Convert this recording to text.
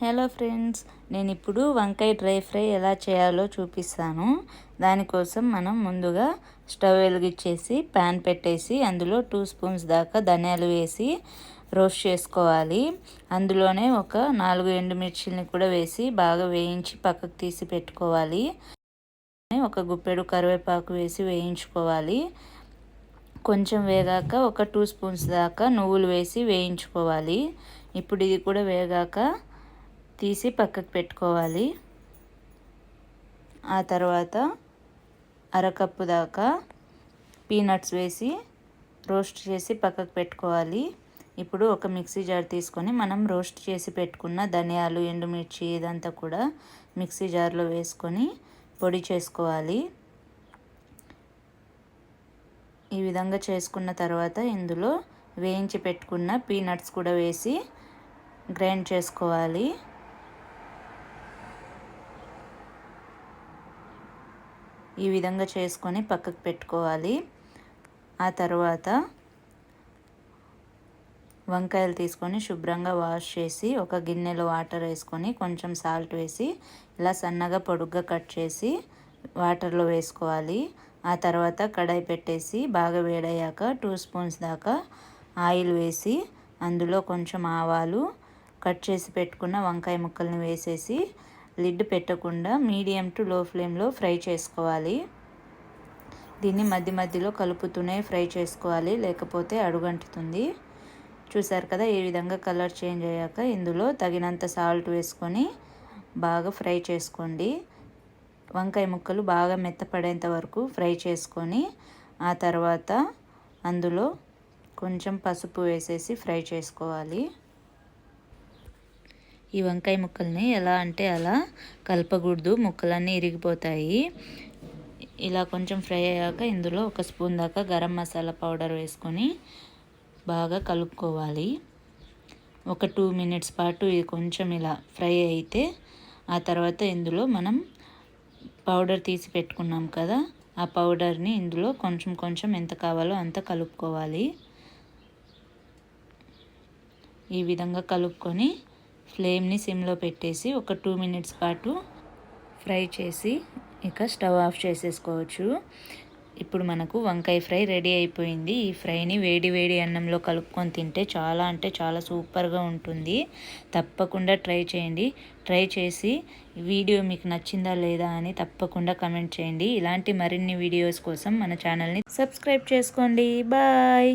Hello friends, నేను ఇప్పుడు వంకాయ డ్రై ఫ్రై ఎలా చేయాలో చూపిస్తాను. దానికోసం మనం ముందుగా స్టవ్ వెలిగించేసి ప్యాన్ పెట్టేసి అందులో 2 స్పూన్స్ దాకా ధనియాలు వేసి రోస్ట్ చేసుకోవాలి. అందులోనే ఒక 4 ఎండుమిర్చిని కూడా వేసి బాగా వేయించి పక్కకు తీసి పెట్టుకోవాలి. ఒక గుప్పెడు కరివేపాకు వేసి వేయించుకోవాలి. కొంచెం వేగాక ఒక 2 స్పూన్స్ దాకా నువ్వులు వేసి వేయించుకోవాలి. ఇప్పుడు ఇది కూడా వేగాక తీసి పక్కకు పెట్టుకోవాలి. ఆ తర్వాత అరకప్పు దాకా పీనట్స్ వేసి రోస్ట్ చేసి పక్కకు పెట్టుకోవాలి. ఇప్పుడు ఒక మిక్సీ జార్ తీసుకొని మనం రోస్ట్ చేసి పెట్టుకున్న ధనియాలు, ఎండుమిర్చి ఇదంతా కూడా మిక్సీ జార్లో వేసుకొని పొడి చేసుకోవాలి. ఈ విధంగా చేసుకున్న తర్వాత ఇందులో వేయించి పెట్టుకున్న పీనట్స్ కూడా వేసి గ్రైండ్ చేసుకోవాలి. ఈ విధంగా చేసుకొని పక్కకు పెట్టుకోవాలి. ఆ తర్వాత వంకాయలు తీసుకొని శుభ్రంగా వాష్ చేసి ఒక గిన్నెలో వాటర్ వేసుకొని కొంచెం సాల్ట్ వేసి ఇలా సన్నగా పొడుగ్గా కట్ చేసి వాటర్లో వేసుకోవాలి. ఆ తర్వాత కడాయి పెట్టేసి బాగా వేడయ్యాక 2 స్పూన్స్ దాకా ఆయిల్ వేసి అందులో కొంచెం ఆవాలు, కట్ చేసి పెట్టుకున్న వంకాయ ముక్కల్ని వేసేసి లిడ్ పెట్టకుండా మీడియం టు లో ఫ్లేమ్లో ఫ్రై చేసుకోవాలి. దీన్ని మధ్య మధ్యలో కలుపుతూనే ఫ్రై చేసుకోవాలి, లేకపోతే అడుగంటుతుంది. చూసారు కదా, ఈ విధంగా కలర్ చేంజ్ అయ్యాక ఇందులో తగినంత సాల్ట్ వేసుకొని బాగా ఫ్రై చేసుకోండి. వంకాయ ముక్కలు బాగా మెత్తపడేంత వరకు ఫ్రై చేసుకొని ఆ తర్వాత అందులో కొంచెం పసుపు వేసేసి ఫ్రై చేసుకోవాలి. ఈ వంకాయ ముక్కల్ని ఎలా అంటే అలా కలపకూడదు, ముక్కలన్నీ ఇరిగిపోతాయి. ఇలా కొంచెం ఫ్రై అయ్యాక ఇందులో 1 స్పూన్ దాకా గరం మసాలా పౌడర్ వేసుకొని బాగా కలుపుకోవాలి. ఒక 2 మినిట్స్ పాటు ఇది కొంచెం ఇలా ఫ్రై అయితే ఆ తర్వాత ఇందులో మనం పౌడర్ తీసి పెట్టుకున్నాం కదా, ఆ పౌడర్ని ఇందులో కొంచెం కొంచెం ఎంత కావాలో అంత కలుపుకోవాలి. ఈ విధంగా కలుపుకొని ఫ్లేమ్ని సిమ్లో పెట్టేసి ఒక 2 మినిట్స్ పాటు ఫ్రై చేసి ఇక స్టవ్ ఆఫ్ చేసేసుకోవచ్చు. ఇప్పుడు మనకు వంకాయ ఫ్రై రెడీ అయిపోయింది. ఈ ఫ్రైని వేడి వేడి అన్నంలో కలుపుకొని తింటే చాలా అంటే చాలా సూపర్గా ఉంటుంది. తప్పకుండా ట్రై చేయండి. ట్రై చేసి వీడియో మీకు నచ్చిందా లేదా అని తప్పకుండా కమెంట్ చేయండి. ఇలాంటి మరిన్ని వీడియోస్ కోసం మన ఛానల్ని సబ్స్క్రైబ్ చేసుకోండి. బాయ్.